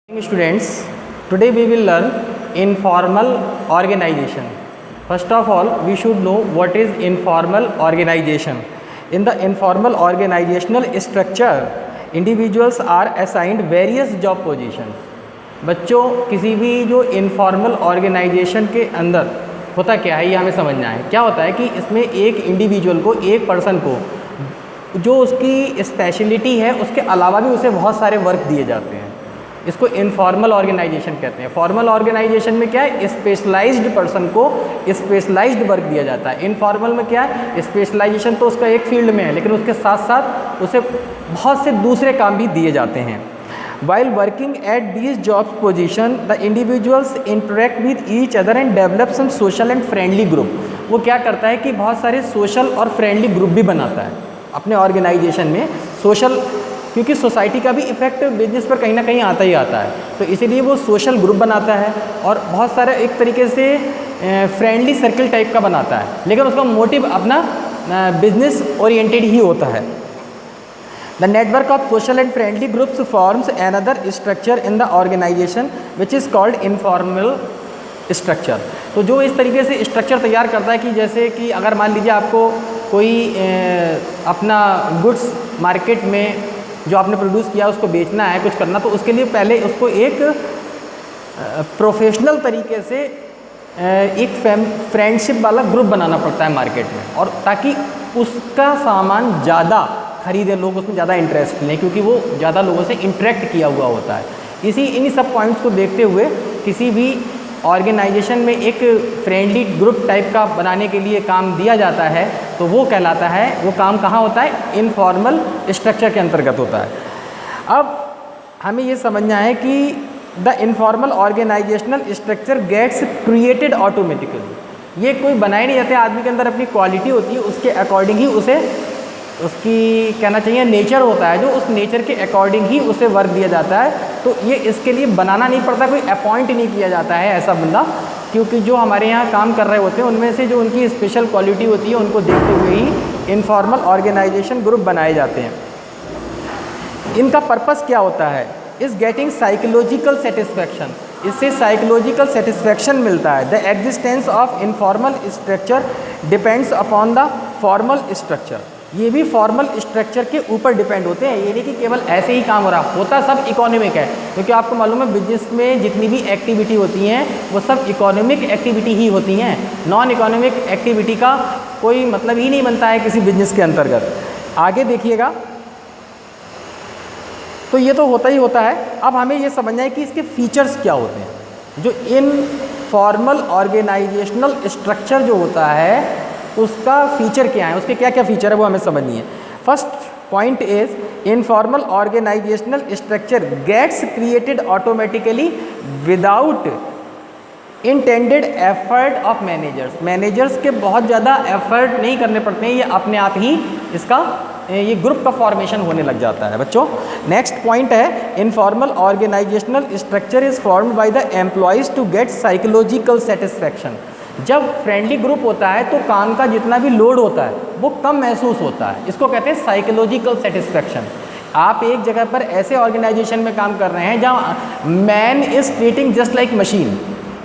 Students, today we will learn informal organization. First of all, we should know what is informal organization. In the informal organizational structure, individuals are assigned various job positions. बच्चों, किसी भी जो informal organisation के अंदर होता क्या है ये हमें समझना है। क्या होता है कि इसमें एक इंडिविजुअल को, एक पर्सन को जो उसकी स्पेशलिटी है उसके अलावा भी उसे बहुत सारे वर्क दिए जाते हैं। इसको इनफॉर्मल ऑर्गेनाइजेशन कहते हैं। फॉर्मल ऑर्गेनाइजेशन में क्या है, स्पेशलाइज्ड पर्सन को स्पेशलाइज्ड वर्क दिया जाता है। इनफॉर्मल में क्या है, स्पेशलाइजेशन तो उसका एक फील्ड में है लेकिन उसके साथ साथ उसे बहुत से दूसरे काम भी दिए जाते हैं। While working at these job position, the individuals interact with each other and develop some social and friendly group. वो क्या करता है कि बहुत सारे सोशल और फ्रेंडली ग्रुप भी बनाता है अपने ऑर्गेनाइजेशन में। सोशल, क्योंकि सोसाइटी का भी इफेक्ट बिजनेस पर कहीं ना कहीं आता ही आता है, तो इसीलिए वो सोशल ग्रुप बनाता है और बहुत सारा एक तरीके से फ्रेंडली सर्कल टाइप का बनाता है, लेकिन उसका मोटिव अपना बिजनेस ओरिएंटेड ही होता है। The network of social and friendly groups forms another structure in the organization which is called informal structure. तो जो इस तरीके से स्ट्रक्चर तैयार करता है कि जैसे कि अगर मान लीजिए आपको कोई अपना गुड्स मार्केट में जो आपने प्रोड्यूस किया उसको बेचना है, कुछ करना, तो उसके लिए पहले उसको एक प्रोफेशनल तरीके से एक फ्रेंडशिप वाला ग्रुप बनाना पड़ता है मार्केट में, और ताकि उसका सामान ज़्यादा खरीदे लोग, उसमें ज़्यादा इंटरेस्ट लें, क्योंकि वो ज़्यादा लोगों से इंटरेक्ट किया हुआ होता है। इन्हीं सब पॉइंट्स को देखते हुए किसी भी ऑर्गेनाइजेशन में एक फ्रेंडली ग्रुप टाइप का बनाने के लिए काम दिया जाता है, तो वो कहलाता है, वो काम कहाँ होता है, इनफॉर्मल स्ट्रक्चर के अंतर्गत होता है। अब हमें ये समझना है कि the informal organisational structure gets created automatically. ये कोई बनाए नहीं जाते, आदमी के अंदर अपनी क्वालिटी होती है, उसके अकॉर्डिंग ही उसे, उसकी कहना चाहिए नेचर होता है, जो उस नेचर के अकॉर्डिंग ही उसे वर्क दिया जाता है। तो ये इसके लिए बनाना नहीं पड़ता, कोई अपॉइंट नहीं किया जाता है ऐसा बंदा, क्योंकि जो हमारे यहाँ काम कर रहे होते हैं उनमें से जो उनकी स्पेशल क्वालिटी होती है उनको देखते हुए ही इनफॉर्मल ऑर्गेनाइजेशन ग्रुप बनाए जाते हैं। इनका पर्पस क्या होता है, इज़ गेटिंग साइकोलॉजिकल सेटिस्फैक्शन। इससे साइकोलॉजिकल सेटिस्फैक्शन मिलता है। The existence of informal structure depends upon the formal structure. ये भी फॉर्मल स्ट्रक्चर के ऊपर डिपेंड होते हैं, ये नहीं कि केवल ऐसे ही काम हो रहा होता, सब इकोनॉमिक है, क्योंकि आपको मालूम है बिजनेस में जितनी भी एक्टिविटी होती हैं वो सब इकोनॉमिक एक्टिविटी ही होती हैं। नॉन इकोनॉमिक एक्टिविटी का कोई मतलब ही नहीं बनता है किसी बिजनेस के अंतर्गत। आगे देखिएगा, तो ये तो होता ही होता है। अब हमें ये समझना है कि इसके फीचर्स क्या होते हैं। जो इनफॉर्मल ऑर्गेनाइजेशनल स्ट्रक्चर जो होता है उसका फीचर क्या है, उसके क्या क्या फीचर है वो हमें समझनी है। First point is informal organisational structure gets created automatically without intended effort of managers. Managers के बहुत ज़्यादा एफर्ट नहीं करने पड़ते हैं, ये अपने आप ही इसका ये ग्रुप का फॉर्मेशन होने लग जाता है। बच्चों, नेक्स्ट पॉइंट है informal organisational structure is formed by the employees to get psychological satisfaction. जब फ्रेंडली ग्रुप होता है तो काम का जितना भी लोड होता है वो कम महसूस होता है, इसको कहते हैं साइकोलॉजिकल सेटिस्फैक्शन। आप एक जगह पर ऐसे ऑर्गेनाइजेशन में काम कर रहे हैं जहाँ man is treating just like machine,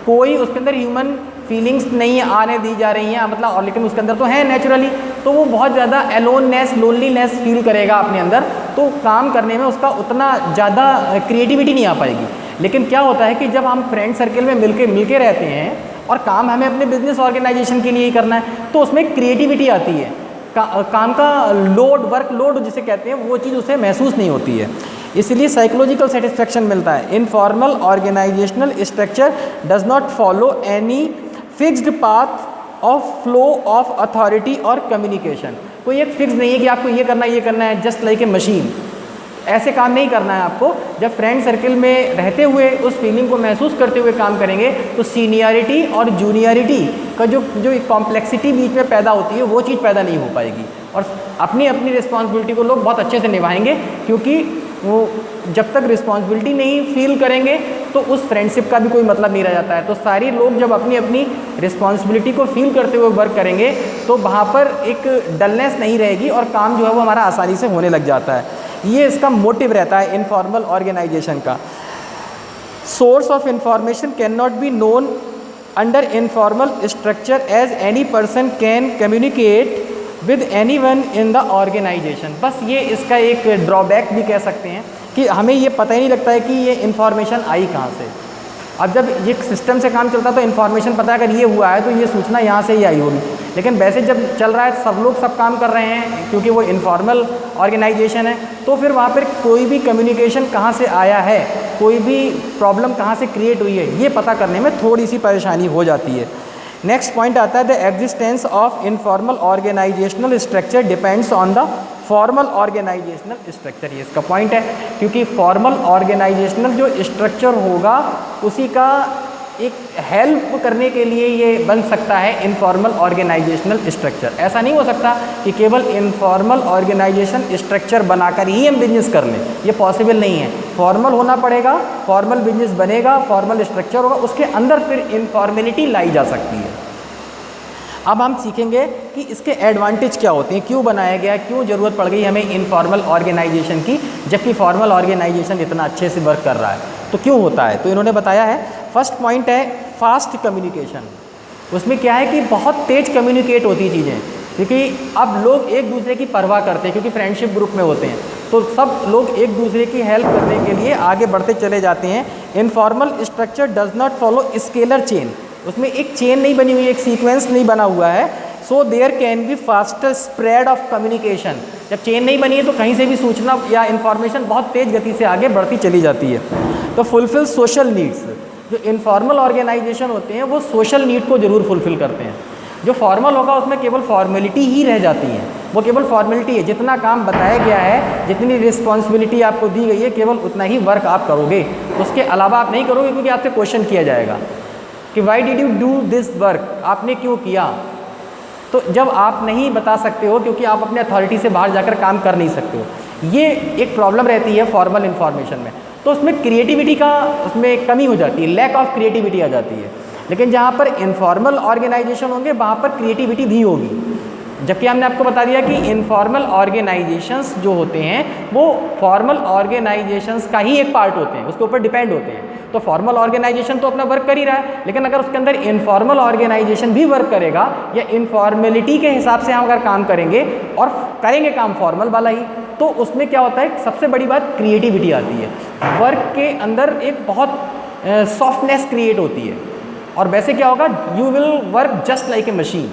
कोई उसके अंदर ह्यूमन फीलिंग्स नहीं आने दी जा रही हैं, मतलब, और लेकिन उसके अंदर तो है नेचुरली, तो वो बहुत ज़्यादा एलोननेस, लोनलीनेस फील करेगा अपने अंदर, तो काम करने में उसका उतना ज़्यादा क्रिएटिविटी नहीं आ पाएगी। लेकिन क्या होता है कि जब हम फ्रेंड सर्कल में मिलके रहते हैं और काम हमें अपने बिजनेस ऑर्गेनाइजेशन के लिए ही करना है, तो उसमें क्रिएटिविटी आती है, काम का लोड, वर्क लोड जिसे कहते हैं, वो चीज़ उसे महसूस नहीं होती है, इसलिए साइकोलॉजिकल सेटिस्फैक्शन मिलता है। Informal organisational structure does not follow any fixed path of flow of authority और कम्युनिकेशन। कोई एक फिक्स नहीं है कि आपको ये करना है, जस्ट लाइक ए मशीन, ऐसे काम नहीं करना है आपको। जब फ्रेंड सर्कल में रहते हुए उस फीलिंग को महसूस करते हुए काम करेंगे तो सीनियरिटी और जूनियरिटी का जो कॉम्प्लेक्सिटी बीच में पैदा होती है वो चीज़ पैदा नहीं हो पाएगी, और अपनी रिस्पॉन्सिबिलिटी को लोग बहुत अच्छे से निभाएंगे, क्योंकि वो जब तक रिस्पॉन्सिबिलिटी नहीं फील करेंगे तो उस फ्रेंडशिप का भी कोई मतलब नहीं रह जाता है। तो सारी लोग जब अपनी रिस्पॉन्सिबिलिटी को फील करते हुए वर्क करेंगे तो वहाँ पर एक डलनेस नहीं रहेगी और काम जो है वो हमारा आसानी से होने लग जाता है। ये इसका मोटिव रहता है इनफॉर्मल ऑर्गेनाइजेशन का। Source of information can not be known under informal structure as any person can communicate with anyone in the organisation. बस ये इसका एक ड्रॉबैक भी कह सकते हैं कि हमें ये पता ही नहीं लगता है कि ये इन्फॉर्मेशन आई कहाँ से। अब जब ये सिस्टम से काम चलता है तो इन्फॉर्मेशन पता है, अगर ये हुआ है तो ये सूचना यहाँ से ही आई होगी। लेकिन वैसे जब चल रहा है सब लोग सब काम कर रहे हैं क्योंकि वो इनफॉर्मल ऑर्गेनाइजेशन है, तो फिर वहाँ पर कोई भी कम्युनिकेशन कहाँ से आया है, कोई भी प्रॉब्लम कहाँ से क्रिएट हुई है, ये पता करने में थोड़ी सी परेशानी हो जाती है। नेक्स्ट पॉइंट आता है the existence of informal organisational structure depends on the formal organisational structure. ये इसका पॉइंट है, क्योंकि फॉर्मल ऑर्गेनाइजेशनल जो स्ट्रक्चर होगा उसी का एक हेल्प करने के लिए ये बन सकता है इनफॉर्मल ऑर्गेनाइजेशनल स्ट्रक्चर। ऐसा नहीं हो सकता कि केवल इनफॉर्मल ऑर्गेनाइजेशन स्ट्रक्चर बनाकर ही हम बिजनेस कर लें, ये पॉसिबल नहीं है। फॉर्मल होना पड़ेगा, फॉर्मल बिजनेस बनेगा, फॉर्मल स्ट्रक्चर होगा, उसके अंदर फिर इनफॉर्मेलिटी लाई जा सकती है। अब हम सीखेंगे कि इसके एडवांटेज क्या होते हैं, क्यों बनाया गया, क्यों ज़रूरत पड़ गई हमें इनफॉर्मल ऑर्गेनाइजेशन की, जबकि फॉर्मल ऑर्गेनाइजेशन इतना अच्छे से वर्क कर रहा है, तो क्यों होता है। तो इन्होंने बताया है, फर्स्ट पॉइंट है फास्ट कम्युनिकेशन। उसमें क्या है कि बहुत तेज़ कम्युनिकेट होती चीज़ें, क्योंकि अब लोग एक दूसरे की परवाह करते हैं, क्योंकि फ्रेंडशिप ग्रुप में होते हैं तो सब लोग एक दूसरे की हेल्प करने के लिए आगे बढ़ते चले जाते हैं। Informal structure does not follow scalar chain, उसमें एक चेन नहीं बनी हुई, एक सीक्वेंस नहीं बना हुआ है। So there can be faster spread of communication. जब चेन नहीं बनी है तो कहीं से भी सूचना या इन्फॉर्मेशन बहुत तेज़ गति से आगे बढ़ती चली जाती है। तो फुलफिल सोशल नीड्स, जो इनफॉर्मल ऑर्गेनाइजेशन होते हैं वो सोशल नीड को ज़रूर फुलफिल करते हैं। जो फॉर्मल होगा उसमें केवल फॉर्मेलिटी ही रह जाती है, वो केवल फॉर्मेलिटी है, जितना काम बताया गया है, जितनी रिस्पॉन्सिबिलिटी आपको दी गई है, केवल उतना ही वर्क आप करोगे, उसके अलावा आप नहीं करोगे, क्योंकि आपसे क्वेश्चन किया जाएगा कि why did you do this work, आपने क्यों किया। तो जब आप नहीं बता सकते हो क्योंकि आप अपने अथॉरिटी से बाहर जाकर काम कर नहीं सकते हो, ये एक प्रॉब्लम रहती है फॉर्मल इन्फॉर्मेशन में। तो उसमें क्रिएटिविटी का उसमें कमी हो जाती है, लैक ऑफ क्रिएटिविटी आ जाती है। लेकिन जहाँ पर इनफॉर्मल ऑर्गेनाइजेशन होंगे वहाँ पर क्रिएटिविटी भी होगी, जबकि हमने आपको बता दिया कि इनफॉर्मल ऑर्गेनाइजेशंस जो होते हैं वो फॉर्मल ऑर्गेनाइजेशंस का ही एक पार्ट होते हैं, उसके ऊपर डिपेंड होते हैं। तो फॉर्मल ऑर्गेनाइजेशन तो अपना वर्क कर ही रहा है, लेकिन अगर उसके अंदर इनफॉर्मल ऑर्गेनाइजेशन भी वर्क करेगा या इनफॉर्मेलिटी के हिसाब से हम अगर काम करेंगे और करेंगे काम फॉर्मल वाला ही, तो उसमें क्या होता है, सबसे बड़ी बात क्रिएटिविटी आती है। वर्क के अंदर एक बहुत सॉफ्टनेस क्रिएट होती है, और वैसे क्या होगा, you will work just like a machine,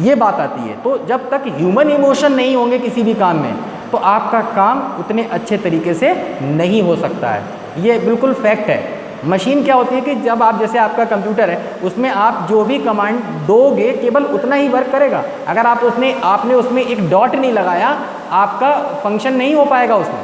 ये बात आती है। तो जब तक ह्यूमन इमोशन नहीं होंगे किसी भी काम में तो आपका काम उतने अच्छे तरीके से नहीं हो सकता है, ये बिल्कुल फैक्ट है। मशीन क्या होती है कि जब आप, जैसे आपका कंप्यूटर है, उसमें आप जो भी कमांड दोगे केवल उतना ही वर्क करेगा। अगर आपने उसमें एक डॉट नहीं लगाया, आपका फंक्शन नहीं हो पाएगा उसमें,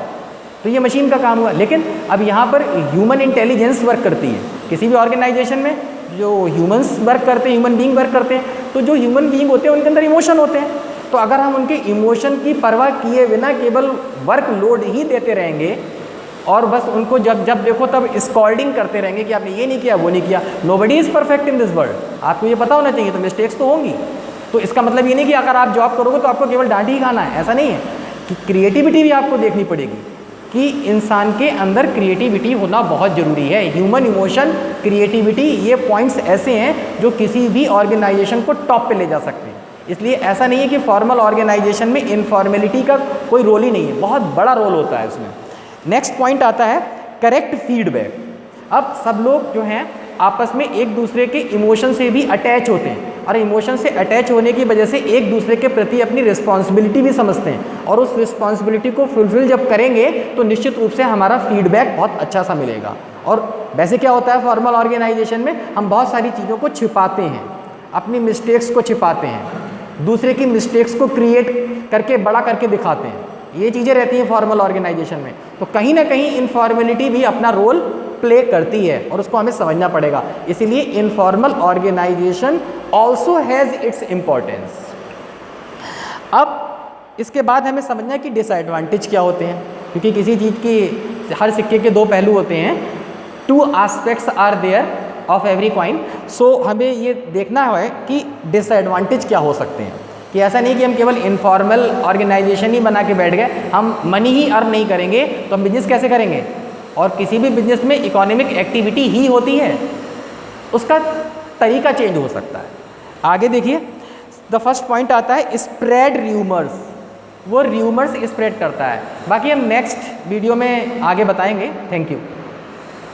तो ये मशीन का काम हुआ। लेकिन अब यहाँ पर ह्यूमन इंटेलिजेंस वर्क करती है किसी भी ऑर्गेनाइजेशन में, जो ह्यूमंस वर्क करते हैं, ह्यूमन बीइंग वर्क करते हैं, तो जो ह्यूमन बीइंग होते हैं उनके अंदर इमोशन होते हैं। तो अगर हम उनके इमोशन की परवाह किए बिना केवल वर्क लोड ही देते रहेंगे और बस उनको जब देखो तब स्कॉल्डिंग करते रहेंगे कि आपने ये नहीं किया, वो नहीं किया, nobody is perfect in this world, आपको ये पता होना चाहिए। तो मिस्टेक्स तो होंगी, तो इसका मतलब ये नहीं कि अगर आप जॉब करोगे तो आपको केवल डांट ही खाना है, ऐसा नहीं है। कि क्रिएटिविटी भी आपको देखनी पड़ेगी, कि इंसान के अंदर क्रिएटिविटी होना बहुत ज़रूरी है। ह्यूमन इमोशन, क्रिएटिविटी, ये पॉइंट्स ऐसे हैं जो किसी भी ऑर्गेनाइजेशन को टॉप पे ले जा सकते हैं। इसलिए ऐसा नहीं है कि फॉर्मल ऑर्गेनाइजेशन में इनफॉर्मेलिटी का कोई रोल ही नहीं है, बहुत बड़ा रोल होता है उसमें। नेक्स्ट पॉइंट आता है करेक्ट फीडबैक। अब सब लोग जो हैं आपस में एक दूसरे के इमोशन से भी अटैच होते हैं, और इमोशन से अटैच होने की वजह से एक दूसरे के प्रति अपनी रिस्पॉन्सिबिलिटी भी समझते हैं, और उस रिस्पॉन्सिबिलिटी को फुलफिल जब करेंगे तो निश्चित रूप से हमारा फीडबैक बहुत अच्छा सा मिलेगा। और वैसे क्या होता है फॉर्मल ऑर्गेनाइजेशन में, हम बहुत सारी चीज़ों को छिपाते हैं, अपनी मिस्टेक्स को छिपाते हैं, दूसरे की मिस्टेक्स को क्रिएट करके बड़ा करके दिखाते हैं, ये चीज़ें रहती हैं फॉर्मल ऑर्गेनाइजेशन में। तो कहीं ना कहीं इनफॉर्मेलिटी भी अपना रोल प्ले करती है, और उसको हमें समझना पड़ेगा। इसीलिए informal organisation also has its importance. अब इसके बाद हमें समझना है कि डिसएडवांटेज क्या होते हैं, क्योंकि किसी चीज़ की, हर सिक्के के दो पहलू होते हैं, two aspects are there of every coin. So हमें ये देखना है कि डिसएडवांटेज क्या हो सकते हैं, कि ऐसा नहीं कि हम केवल इनफॉर्मल ऑर्गेनाइजेशन ही बना के बैठ गए, हम मनी ही अर्न नहीं करेंगे तो हम बिजनेस कैसे करेंगे। और किसी भी बिजनेस में इकोनॉमिक एक्टिविटी ही होती है, उसका तरीका चेंज हो सकता है। आगे देखिए, द फर्स्ट पॉइंट आता है स्प्रेड र्यूमर्स। वो र्यूमर्स स्प्रेड करता है। बाकी हम नेक्स्ट वीडियो में आगे बताएंगे। Thank you.